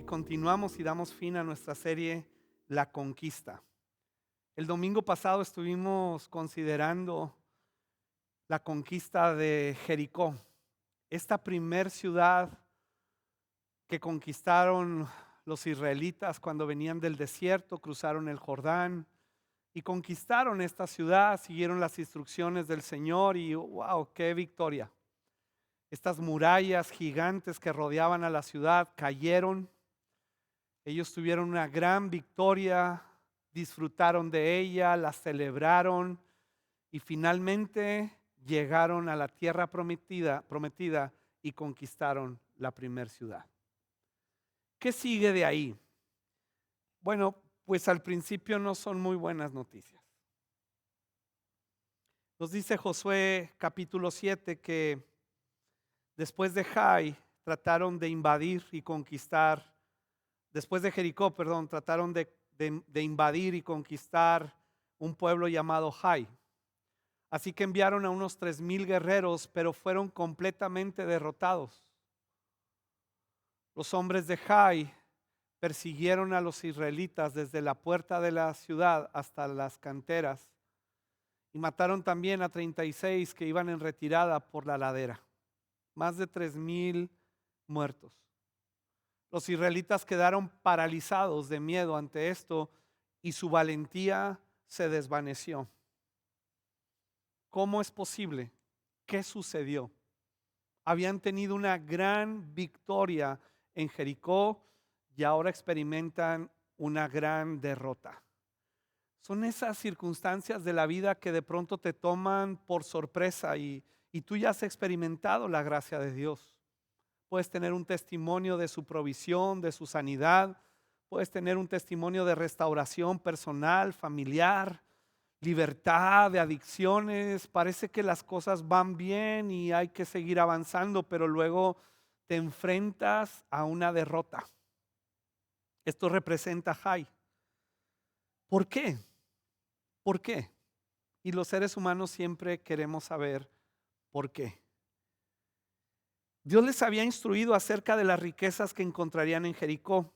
y continuamos y damos fin a nuestra serie La Conquista. El domingo pasado estuvimos considerando la conquista de Jericó, esta primer ciudad que conquistaron los israelitas cuando venían del desierto, cruzaron el Jordán y conquistaron esta ciudad, siguieron las instrucciones del Señor y wow, qué victoria. Estas murallas gigantes que rodeaban a la ciudad cayeron. Ellos tuvieron una gran victoria, disfrutaron de ella, la celebraron y finalmente llegaron a la tierra prometida y conquistaron la primera ciudad. ¿Qué sigue de ahí? Bueno, pues al principio no son muy buenas noticias. Nos dice Josué capítulo 7 que después de Jai trataron de invadir y conquistar. Después de Jericó, perdón, trataron de invadir y conquistar un pueblo llamado Jai. Así que enviaron a unos 3,000 guerreros, pero fueron completamente derrotados. Los hombres de Jai persiguieron a los israelitas desde la puerta de la ciudad hasta las canteras y mataron también a 36 que iban en retirada por la ladera. Más de 3,000 muertos. Los israelitas quedaron paralizados de miedo ante esto y su valentía se desvaneció. ¿Cómo es posible? ¿Qué sucedió? Habían tenido una gran victoria en Jericó y ahora experimentan una gran derrota. Son esas circunstancias de la vida que de pronto te toman por sorpresa y tú ya has experimentado la gracia de Dios. Puedes tener un testimonio de su provisión, de su sanidad. Puedes tener un testimonio de restauración personal, familiar, libertad de adicciones. Parece que las cosas van bien y hay que seguir avanzando, pero luego te enfrentas a una derrota. Esto representa Jai. ¿Por qué? ¿Por qué? Y los seres humanos siempre queremos saber por qué. Dios les había instruido acerca de las riquezas que encontrarían en Jericó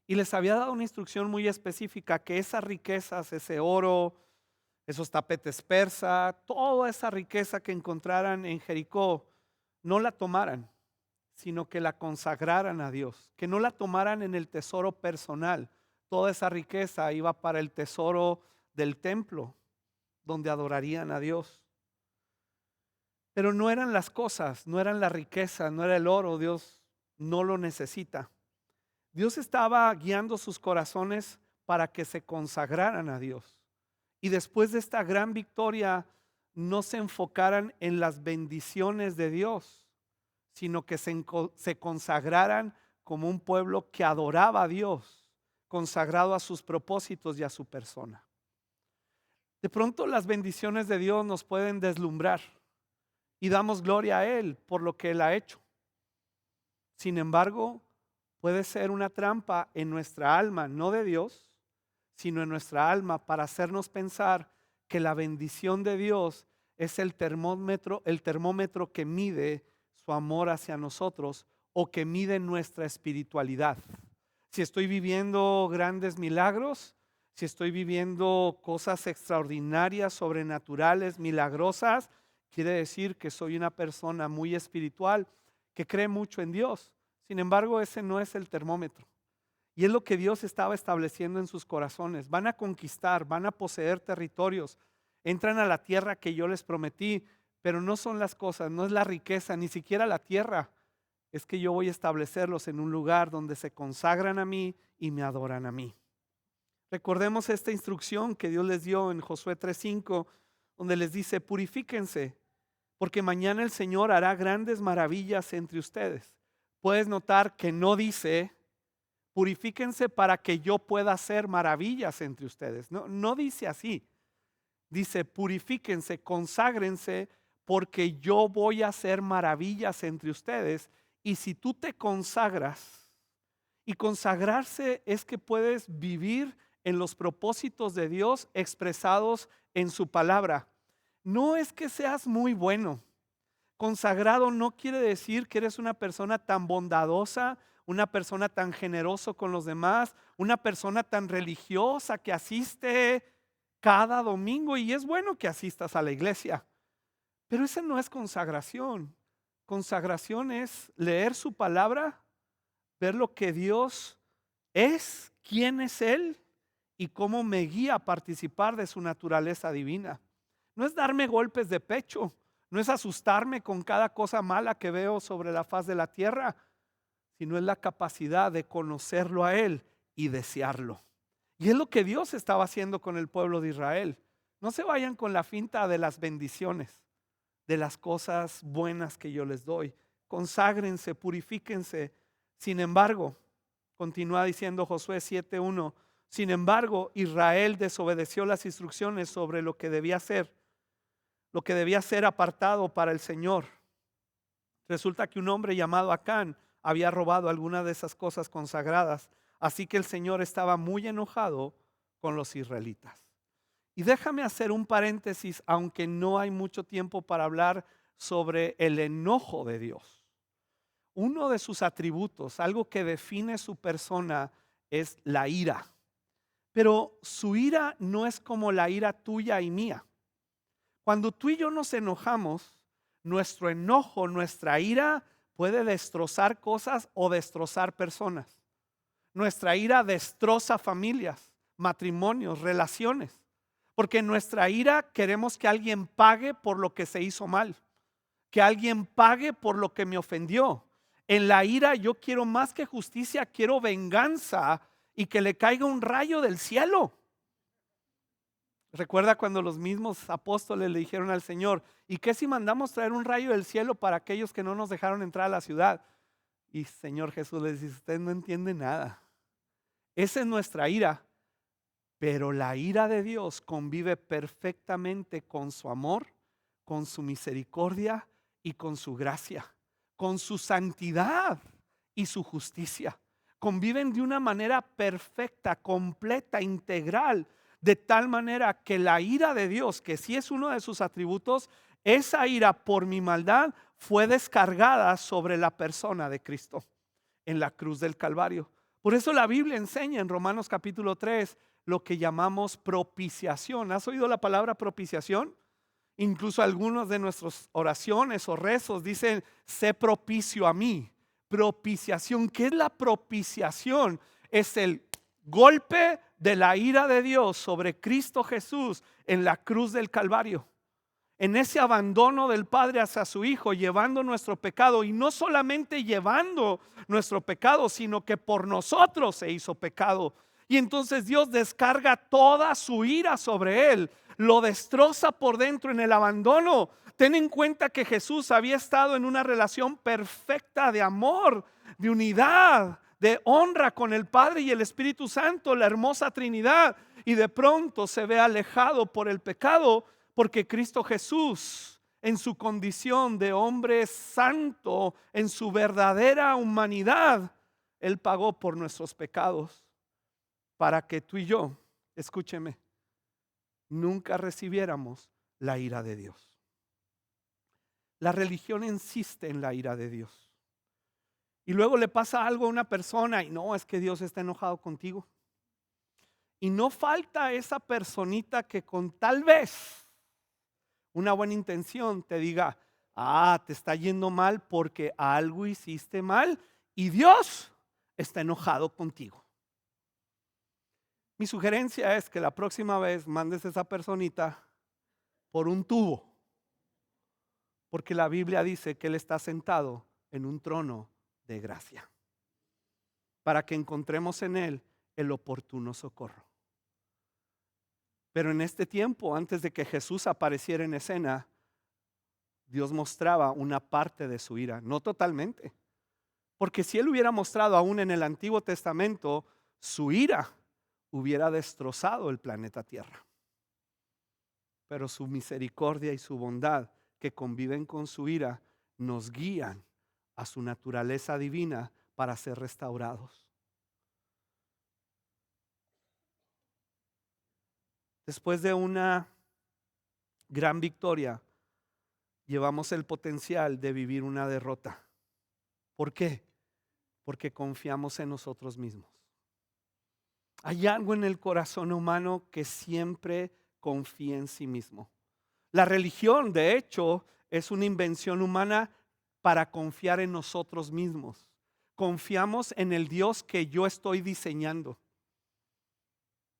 y les había dado una instrucción muy específica, que esas riquezas, ese oro, esos tapetes persa, toda esa riqueza que encontraran en Jericó, no la tomaran, sino que la consagraran a Dios, que no la tomaran en el tesoro personal. Toda esa riqueza iba para el tesoro del templo, donde adorarían a Dios. Pero no eran las cosas, no eran la riqueza, no era el oro. Dios no lo necesita. Dios estaba guiando sus corazones para que se consagraran a Dios. Y después de esta gran victoria, no se enfocaran en las bendiciones de Dios, sino que se consagraran como un pueblo que adoraba a Dios, consagrado a sus propósitos y a su persona. De pronto las bendiciones de Dios nos pueden deslumbrar y damos gloria a Él por lo que Él ha hecho. Sin embargo, puede ser una trampa en nuestra alma, no de Dios, sino en nuestra alma, para hacernos pensar que la bendición de Dios es el termómetro que mide su amor hacia nosotros o que mide nuestra espiritualidad. Si estoy viviendo grandes milagros, si estoy viviendo cosas extraordinarias, sobrenaturales, milagrosas, quiere decir que soy una persona muy espiritual, que cree mucho en Dios. Sin embargo, ese no es el termómetro. Y es lo que Dios estaba estableciendo en sus corazones. Van a conquistar, van a poseer territorios, entran a la tierra que yo les prometí, pero no son las cosas, no es la riqueza, ni siquiera la tierra. Es que yo voy a establecerlos en un lugar donde se consagran a mí y me adoran a mí. Recordemos esta instrucción que Dios les dio en Josué 3:5, donde les dice: purifíquense, porque mañana el Señor hará grandes maravillas entre ustedes. Puedes notar que no dice: purifíquense para que yo pueda hacer maravillas entre ustedes. No dice así. Dice: purifíquense, conságrense, porque yo voy a hacer maravillas entre ustedes. Y si tú te consagras, y consagrarse es que puedes vivir en los propósitos de Dios expresados en su palabra. No es que seas muy bueno. Consagrado no quiere decir que eres una persona tan bondadosa, una persona tan generoso con los demás, una persona tan religiosa que asiste cada domingo, y es bueno que asistas a la iglesia, pero ese no es consagración. Consagración es leer su palabra, ver lo que Dios es, quién es Él y cómo me guía a participar de su naturaleza divina. No es darme golpes de pecho, no es asustarme con cada cosa mala que veo sobre la faz de la tierra, sino es la capacidad de conocerlo a Él y desearlo. Y es lo que Dios estaba haciendo con el pueblo de Israel. No se vayan con la finta de las bendiciones, de las cosas buenas que yo les doy. Conságrense, purifíquense. Sin embargo, continúa diciendo Josué 7:1, sin embargo, Israel desobedeció las instrucciones sobre lo que debía ser apartado para el Señor. Resulta que un hombre llamado Acán había robado algunas de esas cosas consagradas, así que el Señor estaba muy enojado con los israelitas. Y déjame hacer un paréntesis, aunque no hay mucho tiempo para hablar sobre el enojo de Dios. Uno de sus atributos, algo que define su persona, es la ira. Pero su ira no es como la ira tuya y mía. Cuando tú y yo nos enojamos, nuestro enojo, nuestra ira puede destrozar cosas o destrozar personas. Nuestra ira destroza familias, matrimonios, relaciones. Porque en nuestra ira queremos que alguien pague por lo que se hizo mal, que alguien pague por lo que me ofendió. En la ira yo quiero más que justicia, quiero venganza y que le caiga un rayo del cielo. Recuerda cuando los mismos apóstoles le dijeron al Señor, ¿y qué si mandamos traer un rayo del cielo para aquellos que no nos dejaron entrar a la ciudad? Y Señor Jesús les dice, usted no entiende nada. Esa es nuestra ira. Pero la ira de Dios convive perfectamente con su amor, con su misericordia y con su gracia, con su santidad y su justicia. Conviven de una manera perfecta, completa, integral, de tal manera que la ira de Dios, que sí es uno de sus atributos, esa ira por mi maldad fue descargada sobre la persona de Cristo en la cruz del Calvario. Por eso la Biblia enseña en Romanos capítulo 3 lo que llamamos propiciación. ¿Has oído la palabra propiciación? Incluso algunas de nuestras oraciones o rezos dicen, sé propicio a mí. Propiciación. ¿Qué es la propiciación? Es el golpe de la ira de Dios sobre Cristo Jesús en la cruz del Calvario. En ese abandono del Padre hacia su Hijo, llevando nuestro pecado, y no solamente llevando nuestro pecado, sino que por nosotros se hizo pecado. Y entonces Dios descarga toda su ira sobre él, lo destroza por dentro en el abandono. Ten en cuenta que Jesús había estado en una relación perfecta de amor, de unidad, de honra con el Padre y el Espíritu Santo, la hermosa Trinidad, y de pronto se ve alejado por el pecado, porque Cristo Jesús, en su condición de hombre santo, en su verdadera humanidad, Él pagó por nuestros pecados para que tú y yo, escúcheme, nunca recibiéramos la ira de Dios. La religión insiste en la ira de Dios. Y luego le pasa algo a una persona y no, es que Dios está enojado contigo. Y no falta esa personita que con tal vez una buena intención te diga, te está yendo mal porque algo hiciste mal y Dios está enojado contigo. Mi sugerencia es que la próxima vez mandes a esa personita por un tubo, porque la Biblia dice que Él está sentado en un trono de gracia, para que encontremos en Él el oportuno socorro. Pero en este tiempo, antes de que Jesús apareciera en escena, Dios mostraba una parte de su ira, no totalmente. Porque si Él hubiera mostrado aún en el Antiguo Testamento su ira, hubiera destrozado el planeta Tierra. Pero su misericordia y su bondad, que conviven con su ira, nos guían a su naturaleza divina para ser restaurados. Después de una gran victoria, llevamos el potencial de vivir una derrota. ¿Por qué? porque confiamos en nosotros mismos. Hay algo en el corazón humano que siempre confía en sí mismo. La religión, de hecho, es una invención humana para confiar en nosotros mismos. Confiamos en el Dios que yo estoy diseñando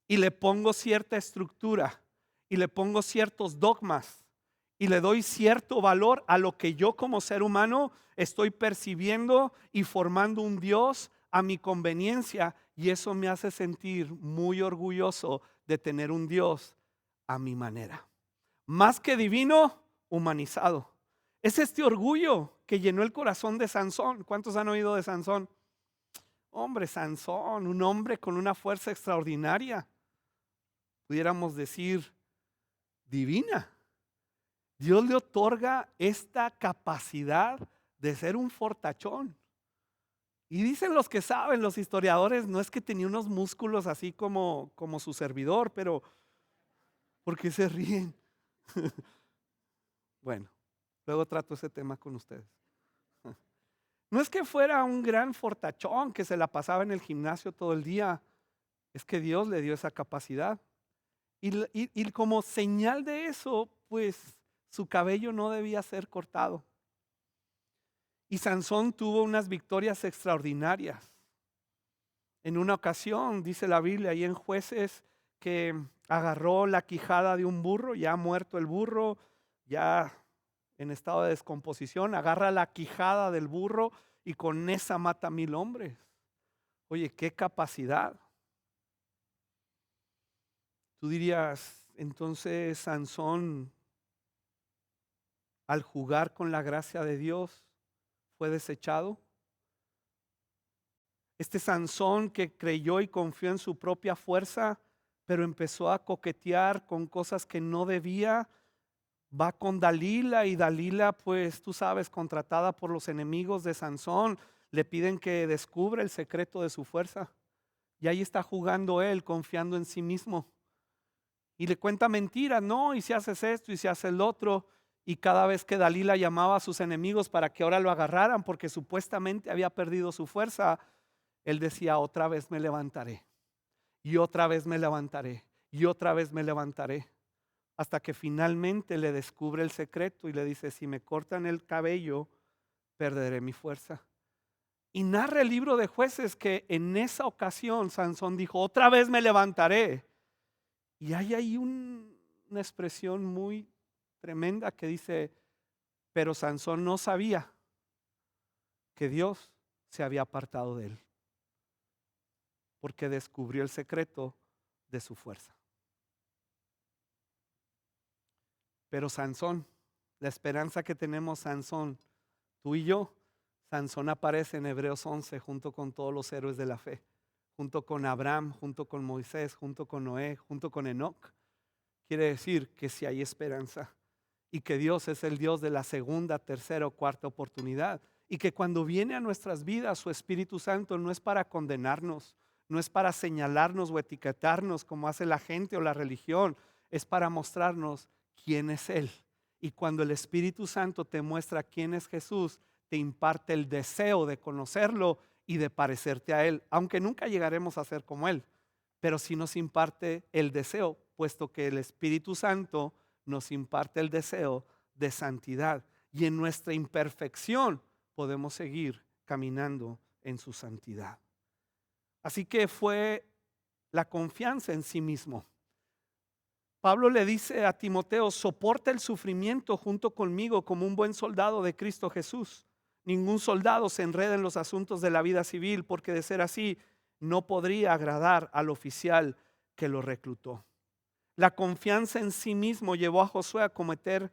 y le pongo cierta estructura y le pongo ciertos dogmas y le doy cierto valor a lo que yo como ser humano estoy percibiendo y formando un Dios a mi conveniencia, y eso me hace sentir muy orgulloso de tener un Dios a mi manera. Más que divino, humanizado. Es este orgullo que llenó el corazón de Sansón. ¿Cuántos han oído de Sansón? Hombre, Sansón, un hombre con una fuerza extraordinaria. Pudiéramos decir divina. Dios le otorga esta capacidad de ser un fortachón. Y dicen los que saben, los historiadores, no es que tenía unos músculos así como su servidor, pero ¿por qué se ríen? Bueno, luego trato ese tema con ustedes. No es que fuera un gran fortachón que se la pasaba en el gimnasio todo el día, es que Dios le dio esa capacidad. Y como señal de eso, pues su cabello no debía ser cortado. Y Sansón tuvo unas victorias extraordinarias. En una ocasión, dice la Biblia ahí en Jueces, que agarró la quijada de un burro, ya muerto el burro, ya en estado de descomposición, agarra la quijada del burro y con esa mata 1000 hombres. Oye, qué capacidad. Tú dirías, entonces Sansón, al jugar con la gracia de Dios, fue desechado. Este Sansón que creyó y confió en su propia fuerza, pero empezó a coquetear con cosas que no debía, va con Dalila, y Dalila, pues tú sabes, contratada por los enemigos de Sansón, le piden que descubra el secreto de su fuerza. Y ahí está jugando él, confiando en sí mismo. Y le cuenta mentiras, no, y si haces esto y si haces el otro. Y cada vez que Dalila llamaba a sus enemigos para que ahora lo agarraran, porque supuestamente había perdido su fuerza, él decía, otra vez me levantaré, y otra vez me levantaré, y otra vez me levantaré. Hasta que finalmente le descubre el secreto y le dice, si me cortan el cabello, perderé mi fuerza. Y narra el libro de Jueces que en esa ocasión Sansón dijo, otra vez me levantaré. Y hay ahí una expresión muy tremenda que dice, pero Sansón no sabía que Dios se había apartado de él, porque descubrió el secreto de su fuerza. Pero Sansón, la esperanza que tenemos Sansón, tú y yo, Sansón aparece en Hebreos 11 junto con todos los héroes de la fe, junto con Abraham, junto con Moisés, junto con Noé, junto con Enoc. Quiere decir que si hay esperanza y que Dios es el Dios de la segunda, tercera o cuarta oportunidad, y que cuando viene a nuestras vidas su Espíritu Santo no es para condenarnos, no es para señalarnos o etiquetarnos como hace la gente o la religión, es para mostrarnos quién es Él. Y cuando el Espíritu Santo te muestra quién es Jesús, te imparte el deseo de conocerlo y de parecerte a Él, aunque nunca llegaremos a ser como Él, pero sí nos imparte el deseo, puesto que el Espíritu Santo nos imparte el deseo de santidad, y en nuestra imperfección podemos seguir caminando en su santidad. Así que fue la confianza en sí mismo. Pablo le dice a Timoteo, soporta el sufrimiento junto conmigo como un buen soldado de Cristo Jesús. Ningún soldado se enreda en los asuntos de la vida civil, porque de ser así no podría agradar al oficial que lo reclutó. La confianza en sí mismo llevó a Josué a cometer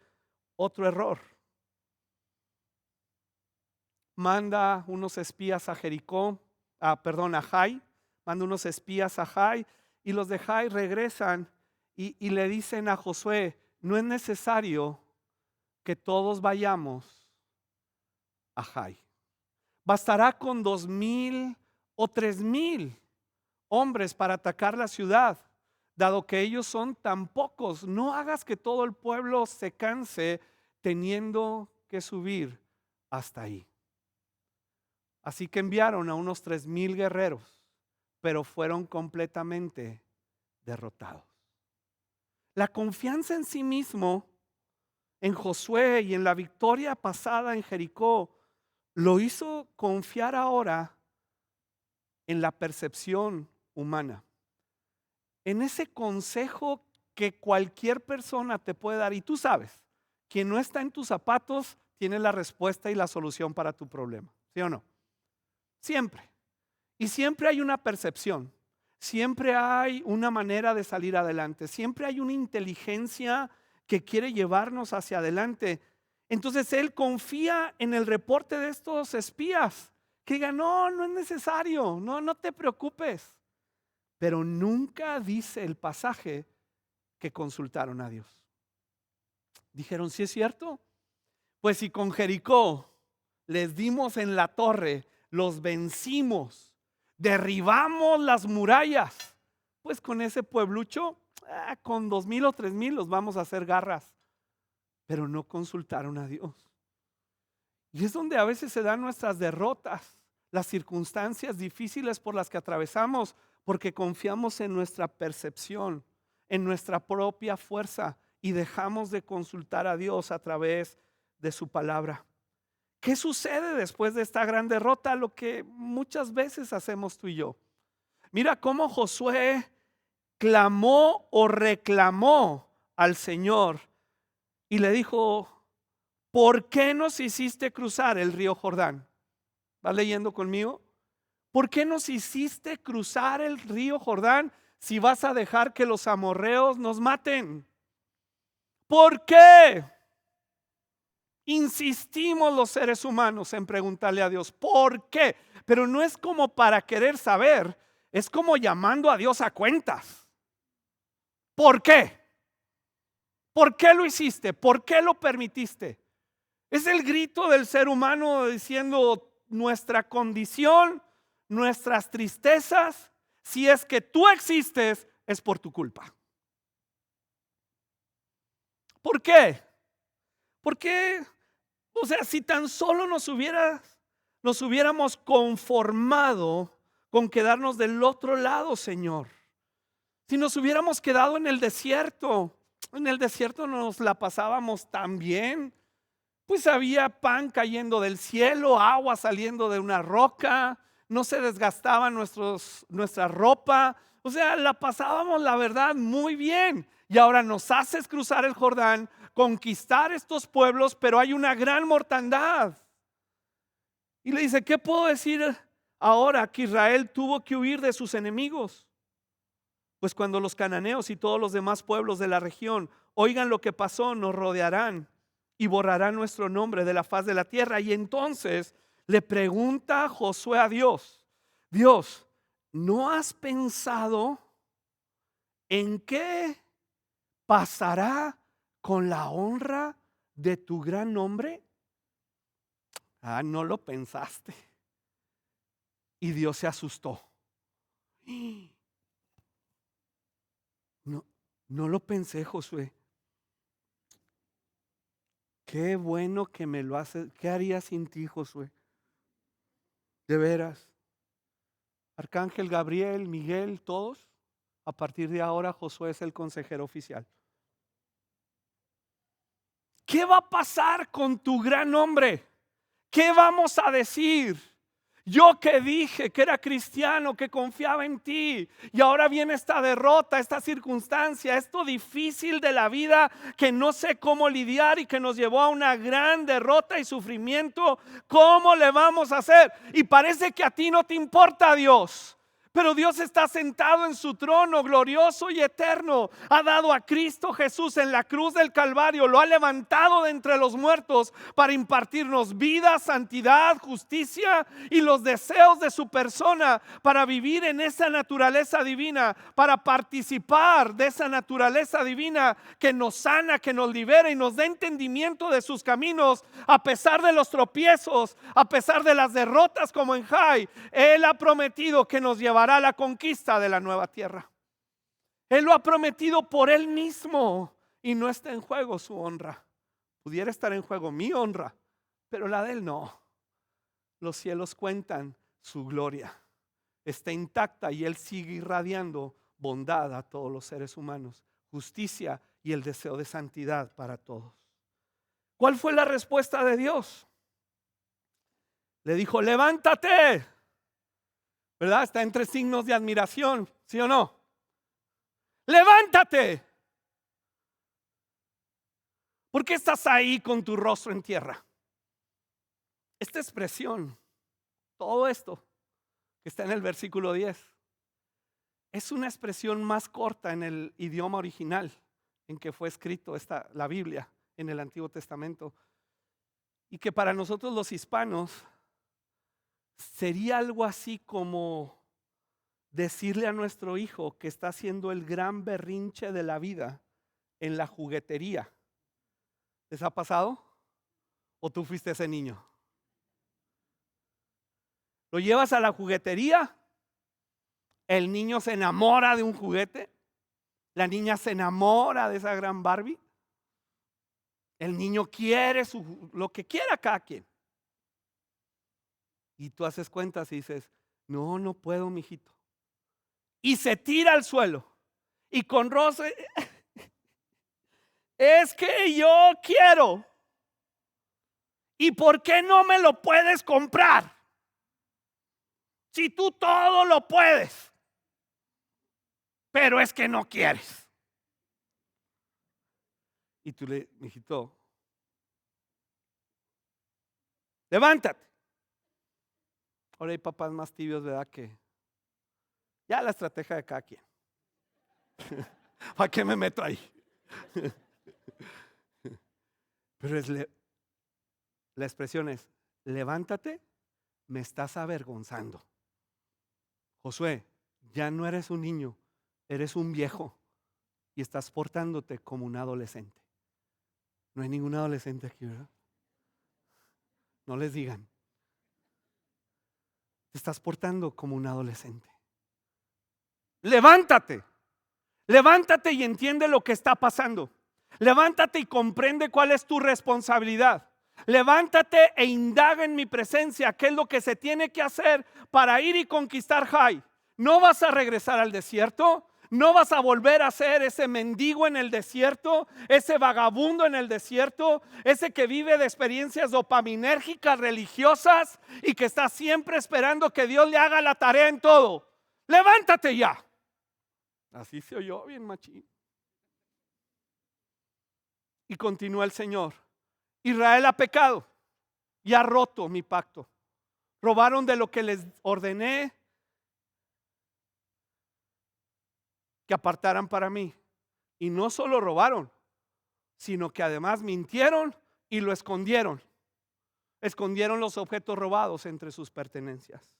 otro error. Manda unos espías a Jericó, a Jai, manda unos espías a Jai, y los de Jai regresan y le dicen a Josué, no es necesario que todos vayamos a Jai. Bastará con 2000 o 3000 hombres para atacar la ciudad, dado que ellos son tan pocos. No hagas que todo el pueblo se canse teniendo que subir hasta ahí. Así que enviaron a unos 3,000 guerreros, pero fueron completamente derrotados. La confianza en sí mismo, en Josué y en la victoria pasada en Jericó, lo hizo confiar ahora en la percepción humana, en ese consejo que cualquier persona te puede dar. Y tú sabes, quien no está en tus zapatos tiene la respuesta y la solución para tu problema, ¿sí o no? Siempre. Y siempre hay una percepción, siempre hay una manera de salir adelante, siempre hay una inteligencia que quiere llevarnos hacia adelante. Entonces él confía en el reporte de estos espías, que digan, no, no es necesario, no, no te preocupes. Pero nunca dice el pasaje que consultaron a Dios. Dijeron, ¿sí es cierto? Pues si con Jericó les dimos en la torre, los vencimos, derribamos las murallas, pues con ese pueblucho, con 2,000 o 3,000 los vamos a hacer garras. Pero no consultaron a Dios. Y es donde a veces se dan nuestras derrotas, las circunstancias difíciles por las que atravesamos, porque confiamos en nuestra percepción, en nuestra propia fuerza, y dejamos de consultar a Dios a través de su palabra. ¿Qué sucede después de esta gran derrota? Lo que muchas veces hacemos tú y yo. Mira cómo Josué clamó o reclamó al Señor y le dijo, ¿por qué nos hiciste cruzar el río Jordán? ¿Vas leyendo conmigo? ¿Por qué nos hiciste cruzar el río Jordán si vas a dejar que los amorreos nos maten? ¿Por qué? Insistimos los seres humanos en preguntarle a Dios, ¿por qué? Pero no es como para querer saber, es como llamando a Dios a cuentas. ¿Por qué? ¿Por qué lo hiciste? ¿Por qué lo permitiste? Es el grito del ser humano diciendo nuestra condición, nuestras tristezas, si es que tú existes, es por tu culpa. ¿Por qué? Porque, o sea, si tan solo nos hubiéramos conformado con quedarnos del otro lado, Señor. Si nos hubiéramos quedado en el desierto nos la pasábamos tan bien. Pues había pan cayendo del cielo, agua saliendo de una roca, no se desgastaba nuestra ropa. O sea, la pasábamos, la verdad, muy bien. Y ahora nos haces cruzar el Jordán, conquistar estos pueblos, pero hay una gran mortandad. Y le dice, ¿qué puedo decir ahora que Israel tuvo que huir de sus enemigos? Pues cuando los cananeos y todos los demás pueblos de la región oigan lo que pasó, nos rodearán y borrarán nuestro nombre de la faz de la tierra. Y entonces le pregunta Josué a Dios, Dios, ¿no has pensado en qué pasará con la honra de tu gran nombre? No lo pensaste. Y Dios se asustó. No lo pensé, Josué. Qué bueno que me lo haces. ¿Qué haría sin ti, Josué? De veras. Arcángel Gabriel, Miguel, todos. A partir de ahora Josué es el consejero oficial. ¿Qué va a pasar con tu gran nombre? ¿Qué vamos a decir? Yo que dije que era cristiano, que confiaba en ti, y ahora viene esta derrota, esta circunstancia, esto difícil de la vida que no sé cómo lidiar y que nos llevó a una gran derrota y sufrimiento. ¿Cómo le vamos a hacer? Y parece que a ti no te importa, Dios. Pero Dios está sentado en su trono glorioso y eterno. Ha dado a Cristo Jesús en la cruz del Calvario. Lo ha levantado de entre los muertos para impartirnos vida, santidad, justicia y los deseos de su persona, para vivir en esa naturaleza divina, para participar de esa naturaleza divina que nos sana, que nos libera y nos da entendimiento de sus caminos. A pesar de los tropiezos, a pesar de las derrotas como en Jai, Él ha prometido que nos llevará a la conquista de la nueva tierra. Él lo ha prometido por Él mismo y no está en juego su honra. Pudiera estar en juego mi honra, pero la de Él no. los cielos cuentan su gloria. Está intacta y Él sigue irradiando bondad a todos los seres humanos, justicia y el deseo de santidad para todos. ¿Cuál fue la respuesta de Dios? Le dijo, levántate. ¿Verdad? Está entre signos de admiración, ¿sí o no? Levántate. ¿Por qué estás ahí con tu rostro en tierra? Esta expresión, todo esto que está en el versículo 10, es una expresión más corta en el idioma original en que fue escrito la Biblia en el Antiguo Testamento, y que para nosotros los hispanos sería algo así como decirle a nuestro hijo que está haciendo el gran berrinche de la vida en la juguetería. ¿Les ha pasado? ¿O tú fuiste ese niño? Lo llevas a la juguetería, el niño se enamora de un juguete, la niña se enamora de esa gran Barbie, el niño quiere lo que quiera cada quien. Y tú haces cuentas y dices, no, no puedo, mijito. Y se tira al suelo y con roce, es que yo quiero. ¿Y por qué no me lo puedes comprar? Si tú todo lo puedes, pero es que no quieres. Y tú le, mijito, levántate. Ahora hay papás más tibios, ¿verdad? Que ya la estrategia de cada quien. ¿Para qué me meto ahí? Pero la expresión es, levántate, me estás avergonzando. Josué, ya no eres un niño, eres un viejo y estás portándote como un adolescente. No hay ningún adolescente aquí, ¿verdad? No les digan. Te estás portando como un adolescente. Levántate. Levántate y entiende lo que está pasando. Levántate y comprende cuál es tu responsabilidad. Levántate e indaga en mi presencia qué es lo que se tiene que hacer para ir y conquistar Jai. No vas a regresar al desierto. No vas a volver a ser ese mendigo en el desierto, ese vagabundo en el desierto, ese que vive de experiencias dopaminérgicas religiosas y que está siempre esperando que Dios le haga la tarea en todo. Levántate ya. Así se oyó bien machín. Y continúa el Señor. Israel ha pecado y ha roto mi pacto. Robaron de lo que les ordené que apartaran para mí. Y no solo robaron, sino que además mintieron y lo escondieron. Escondieron los objetos robados entre sus pertenencias.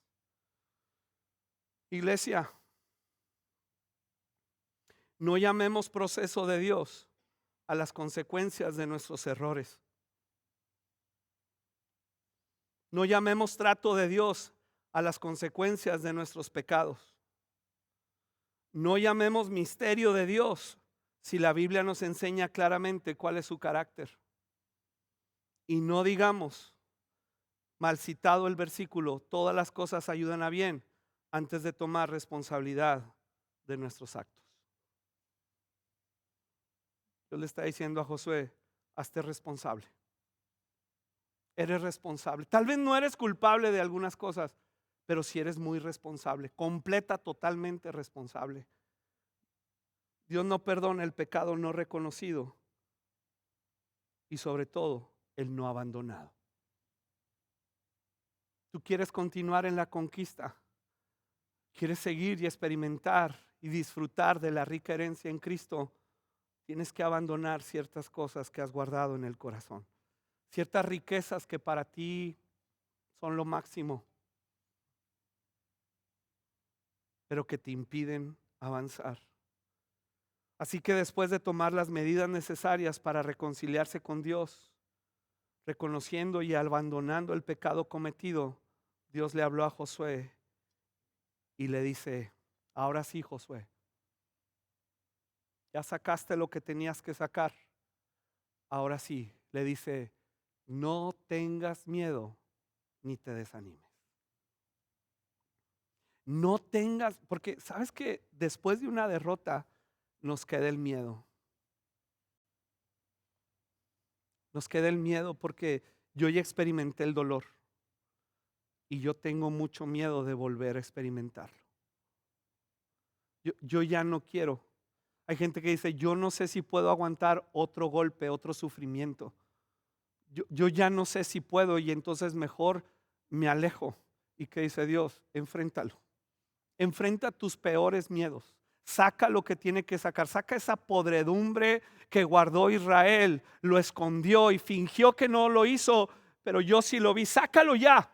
Iglesia, no llamemos proceso de Dios a las consecuencias de nuestros errores. No llamemos trato de Dios a las consecuencias de nuestros pecados. No llamemos misterio de Dios si la Biblia nos enseña claramente cuál es su carácter. Y no digamos, mal citado el versículo, todas las cosas ayudan a bien, antes de tomar responsabilidad de nuestros actos. Dios le está diciendo a Josué, hazte responsable. Eres responsable. Tal vez no eres culpable de algunas cosas, pero sí eres muy responsable, completa, totalmente responsable. Dios no perdona el pecado no reconocido y sobre todo el no abandonado. Tú quieres continuar en la conquista, quieres seguir y experimentar y disfrutar de la rica herencia en Cristo. Tienes que abandonar ciertas cosas que has guardado en el corazón, ciertas riquezas que para ti son lo máximo, pero que te impiden avanzar. Así que después de tomar las medidas necesarias para reconciliarse con Dios, reconociendo y abandonando el pecado cometido, Dios le habló a Josué y le dice, ahora sí, Josué, ya sacaste lo que tenías que sacar. Ahora sí, le dice, no tengas miedo ni te desanimes. No tengas, porque sabes que después de una derrota nos queda el miedo. Nos queda el miedo porque yo ya experimenté el dolor y yo tengo mucho miedo de volver a experimentarlo. Yo ya no quiero. Hay gente que dice, yo no sé si puedo aguantar otro golpe, otro sufrimiento. Yo ya no sé si puedo, y entonces mejor me alejo. ¿Y qué dice Dios? Enfréntalo. Enfrenta tus peores miedos. Saca lo que tiene que sacar. Saca esa podredumbre que guardó Israel, lo escondió y fingió que no lo hizo, pero yo sí lo vi. Sácalo ya.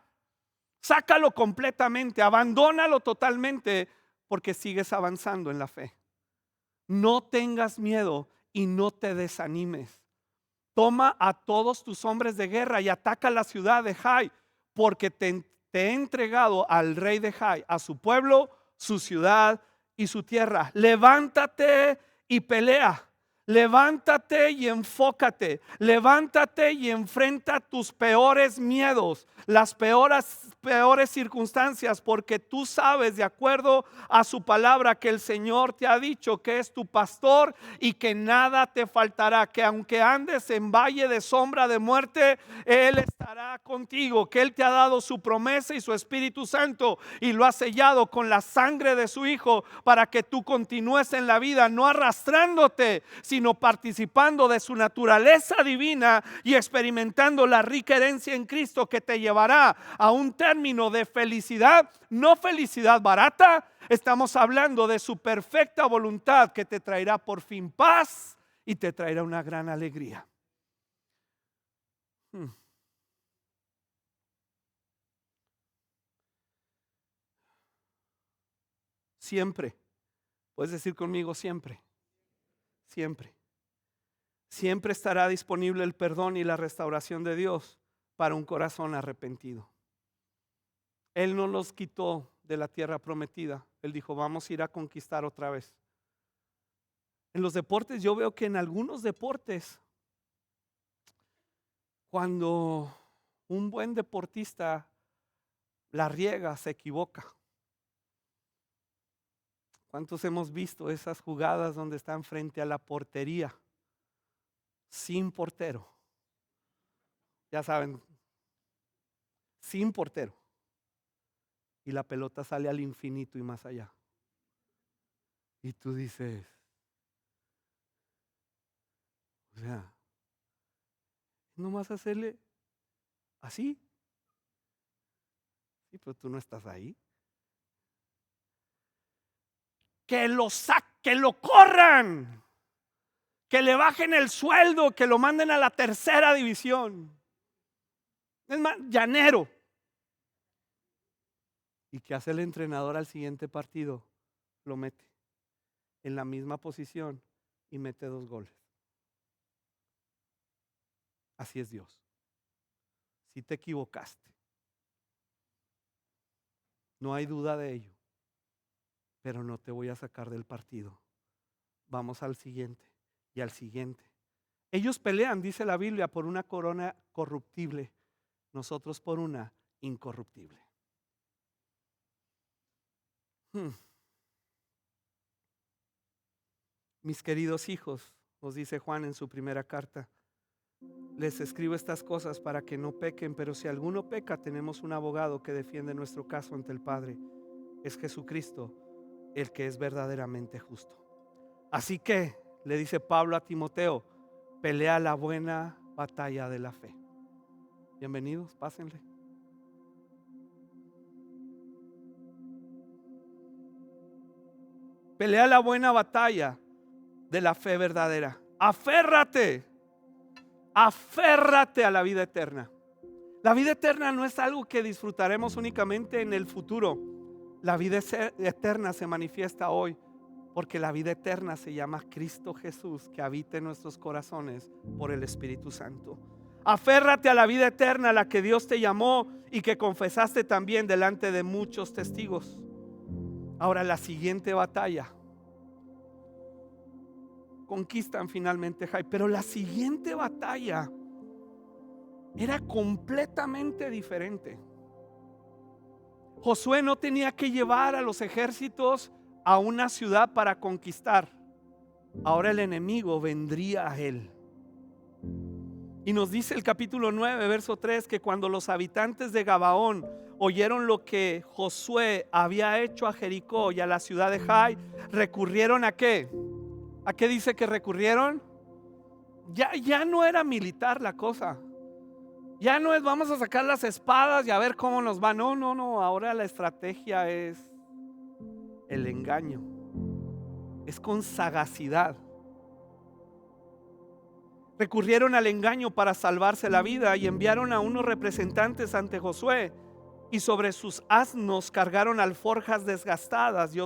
Sácalo completamente. Abandónalo totalmente, porque sigues avanzando en la fe. No tengas miedo y no te desanimes. Toma a todos tus hombres de guerra y ataca la ciudad de Jai, porque te he entregado al rey de Jai, a su pueblo, su ciudad y su tierra. Levántate y pelea. Levántate y enfócate. Levántate y enfrenta tus peores miedos, las peores circunstancias, porque tú sabes, de acuerdo a su palabra, que el Señor te ha dicho que es tu pastor y que nada te faltará, que aunque andes en valle de sombra de muerte, Él estará contigo, que Él te ha dado su promesa y su Espíritu Santo y lo ha sellado con la sangre de su Hijo, para que tú continúes en la vida, no arrastrándote, sino participando de su naturaleza divina y experimentando la rica herencia en Cristo, que te llevará a un término de felicidad, no felicidad barata. Estamos hablando de su perfecta voluntad, que te traerá por fin paz y te traerá una gran alegría. Siempre, puedes decir conmigo, siempre, siempre. Siempre estará disponible el perdón y la restauración de Dios para un corazón arrepentido. Él no los quitó de la tierra prometida. Él dijo, vamos a ir a conquistar otra vez. En los deportes, yo veo que en algunos deportes, cuando un buen deportista la riega, se equivoca. ¿Cuántos hemos visto esas jugadas donde están frente a la portería, sin portero? Ya saben, sin portero. Y la pelota sale al infinito y más allá. Y tú dices, o sea, nomás hacerle así. Sí, pero tú no estás ahí. Que lo saquen, que lo corran, que le bajen el sueldo, que lo manden a la tercera división. Es más, llanero. ¿Y qué hace el entrenador al siguiente partido? Lo mete en la misma posición y mete 2 goles. Así es Dios. Si te equivocaste, no hay duda de ello, pero no te voy a sacar del partido. Vamos al siguiente y al siguiente. Ellos pelean, dice la Biblia, por una corona corruptible, nosotros por una incorruptible. Mis queridos hijos, nos dice Juan en su primera carta, les escribo estas cosas para que no pequen, pero si alguno peca, tenemos un abogado que defiende nuestro caso ante el Padre. Es Jesucristo, el que es verdaderamente justo. Así que, le dice Pablo a Timoteo, pelea la buena batalla de la fe. Bienvenidos, pásenle. Pelea la buena batalla de la fe verdadera. Aférrate a la vida eterna. La vida eterna no es algo que disfrutaremos únicamente en el futuro. La vida eterna se manifiesta hoy, porque la vida eterna se llama Cristo Jesús, que habita en nuestros corazones por el Espíritu Santo. Aférrate a la vida eterna, a la que Dios te llamó y que confesaste también delante de muchos testigos. Ahora, la siguiente batalla, conquistan finalmente Jai, pero la siguiente batalla era completamente diferente. Josué no tenía que llevar a los ejércitos a una ciudad para conquistar. Ahora el enemigo vendría a él. Y nos dice el capítulo 9, verso 3, que cuando los habitantes de Gabaón oyeron lo que Josué había hecho a Jericó y a la ciudad de Jai, recurrieron ¿a qué? ¿A qué dice que recurrieron? Ya no era militar la cosa. Ya no es vamos a sacar las espadas y a ver cómo nos va. No. Ahora la estrategia es el engaño. Es con sagacidad. Recurrieron al engaño para salvarse la vida y enviaron a unos representantes ante Josué, y sobre sus asnos cargaron alforjas desgastadas y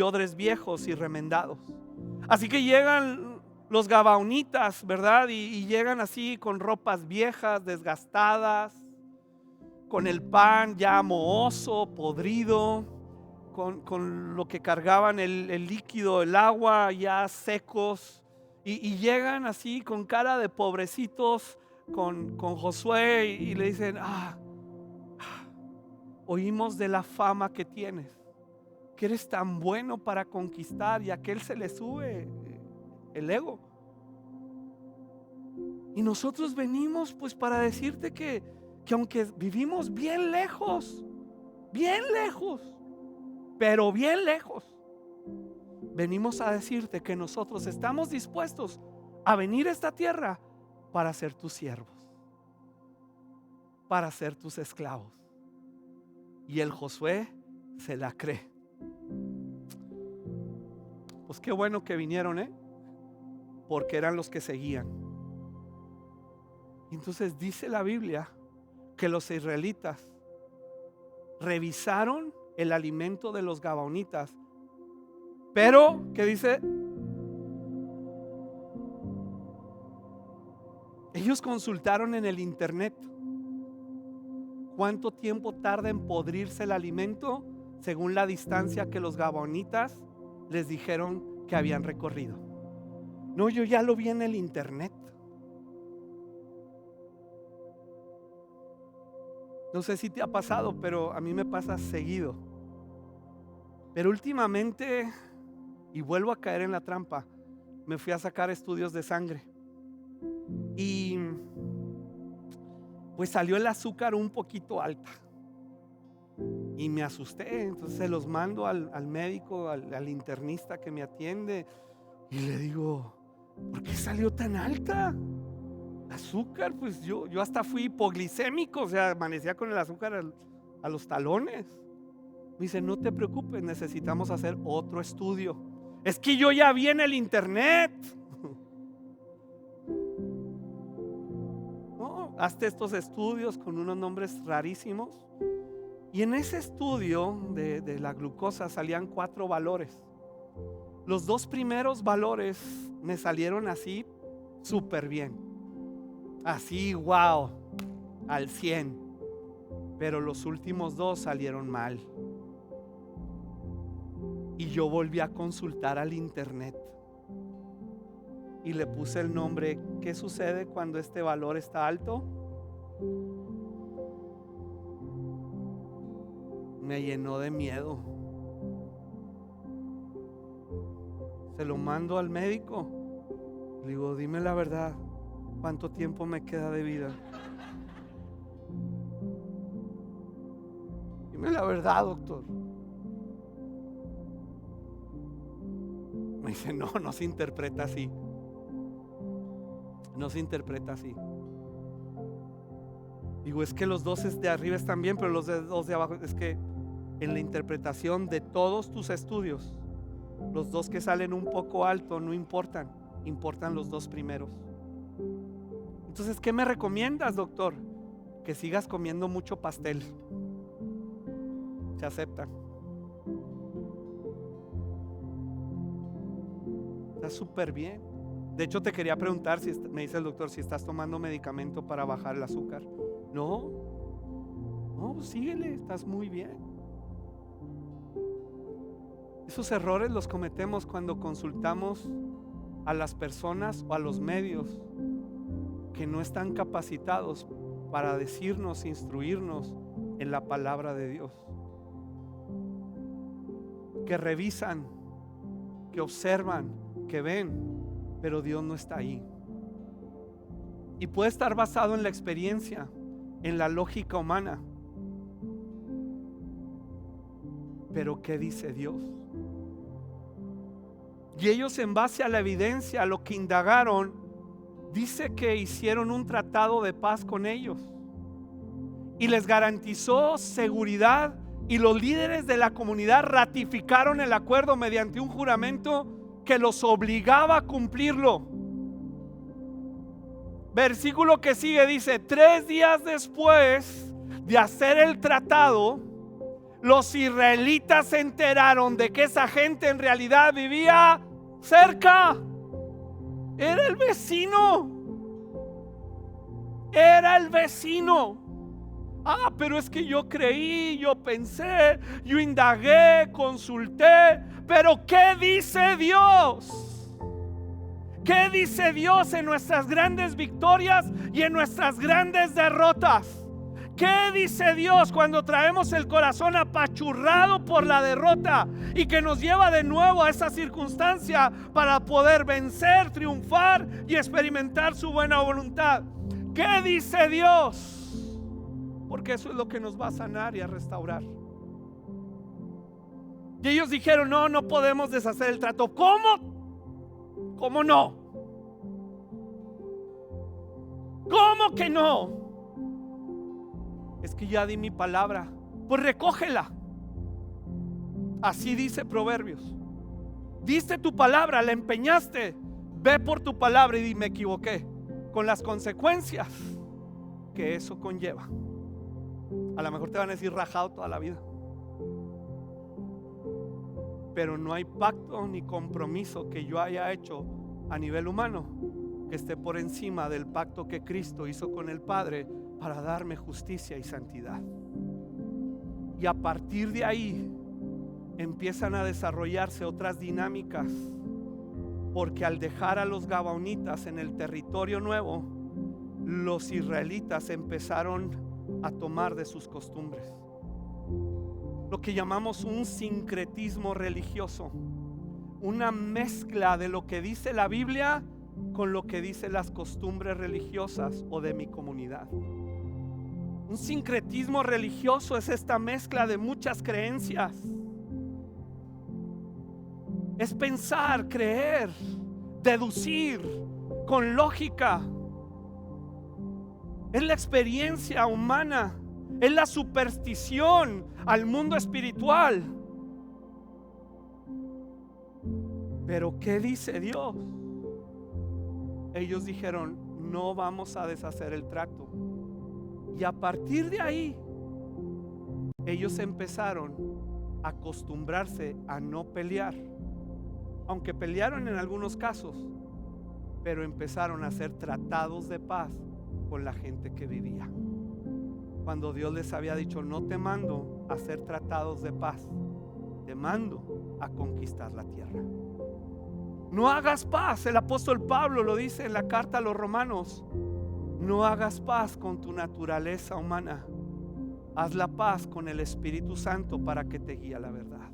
odres viejos y remendados. Así que llegan los gabaonitas, ¿verdad? Y llegan así con ropas viejas, desgastadas, con el pan ya mohoso, podrido, con lo que cargaban el líquido, el agua ya secos. Y llegan así con cara de pobrecitos con Josué y le dicen: oímos de la fama que tienes, que eres tan bueno para conquistar, y a aquel se le sube el ego. Y nosotros venimos pues para decirte que aunque vivimos bien lejos, pero bien lejos, venimos a decirte que nosotros estamos dispuestos a venir a esta tierra para ser tus siervos, para ser tus esclavos. Y el Josué se la cree. Pues qué bueno que vinieron, porque eran los que seguían. Entonces dice la Biblia que los israelitas revisaron el alimento de los gabaonitas, pero ¿qué dice? Ellos consultaron en el internet cuánto tiempo tarda en podrirse el alimento según la distancia que los gabaonitas les dijeron que habían recorrido. No, yo ya lo vi en el internet. No sé si te ha pasado, pero a mí me pasa seguido. Pero últimamente, y vuelvo a caer en la trampa, me fui a sacar estudios de sangre y pues salió el azúcar un poquito alta y me asusté. Entonces se los mando al médico, al internista que me atiende, y le digo: ¿por qué salió tan alta? Azúcar, pues yo hasta fui hipoglicémico, o sea, amanecía con el azúcar a los talones. Me dice: no te preocupes, necesitamos hacer otro estudio. Es que yo ya vi en el internet. No, hazte estos estudios con unos nombres rarísimos. Y en ese estudio de la glucosa salían 4 valores. Los 2 primeros valores me salieron así súper bien, así wow, al 100. Pero los últimos 2 salieron mal. Y yo volví a consultar al internet y le puse el nombre: ¿qué sucede cuando este valor está alto? Me llenó de miedo. Se lo mando al médico. Le digo: dime la verdad, ¿cuánto tiempo me queda de vida? Dime la verdad, doctor. Me dice: no se interpreta así. No se interpreta así. Digo: es que los 2 de arriba están bien, pero los 2 de abajo, es que en la interpretación de todos tus estudios, los 2 que salen un poco alto no importan, importan los 2 primeros. Entonces, ¿qué me recomiendas, doctor? Que sigas comiendo mucho pastel. Se acepta. Está súper bien. De hecho, te quería preguntar, me dice el doctor, si estás tomando medicamento para bajar el azúcar. No, pues síguele, estás muy bien. Esos errores los cometemos cuando consultamos a las personas o a los medios que no están capacitados para decirnos, instruirnos en la palabra de Dios. que revisan, que observan, que ven, pero Dios no está ahí. Y puede estar basado en la experiencia, en la lógica humana. Pero ¿qué dice Dios? Y ellos, en base a la evidencia, a lo que indagaron, dice que hicieron un tratado de paz con ellos y les garantizó seguridad, y los líderes de la comunidad ratificaron el acuerdo mediante un juramento que los obligaba a cumplirlo. Versículo que sigue dice: 3 días después de hacer el tratado, los israelitas se enteraron de que esa gente en realidad vivía cerca. Era el vecino. Era el vecino. Pero es que yo creí, yo pensé, yo indagué, consulté. Pero ¿qué dice Dios? ¿Qué dice Dios en nuestras grandes victorias y en nuestras grandes derrotas? ¿Qué dice Dios cuando traemos el corazón apachurrado por la derrota y que nos lleva de nuevo a esa circunstancia para poder vencer, triunfar y experimentar su buena voluntad? ¿Qué dice Dios? Porque eso es lo que nos va a sanar y a restaurar. Y ellos dijeron: no podemos deshacer el trato. ¿Cómo? ¿Cómo no? ¿Cómo que no? Es que ya di mi palabra. Pues recógela. Así dice Proverbios. Diste tu palabra, la empeñaste. Ve por tu palabra y di: me equivoqué, con las consecuencias que eso conlleva. A lo mejor te van a decir rajado toda la vida, pero no hay pacto ni compromiso que yo haya hecho a nivel humano que esté por encima del pacto que Cristo hizo con el Padre para darme justicia y santidad. Y a partir de ahí empiezan a desarrollarse otras dinámicas, porque al dejar a los gabaonitas en el territorio nuevo, los israelitas empezaron a tomar de sus costumbres, lo que llamamos un sincretismo religioso, una mezcla de lo que dice la Biblia con lo que dicen las costumbres religiosas o de mi comunidad. Un sincretismo religioso es esta mezcla de muchas creencias. Es pensar, creer, deducir con lógica. Es la experiencia humana, es la superstición al mundo espiritual. Pero ¿qué dice Dios? Ellos dijeron: no vamos a deshacer el trato. Y a partir de ahí, ellos empezaron a acostumbrarse a no pelear, aunque pelearon en algunos casos, pero empezaron a hacer tratados de paz con la gente que vivía. Cuando Dios les había dicho: no te mando a hacer tratados de paz, te mando a conquistar la tierra. No hagas paz. El apóstol Pablo lo dice en la carta a los Romanos: no hagas paz con tu naturaleza humana, haz la paz con el Espíritu Santo para que te guíe a la verdad.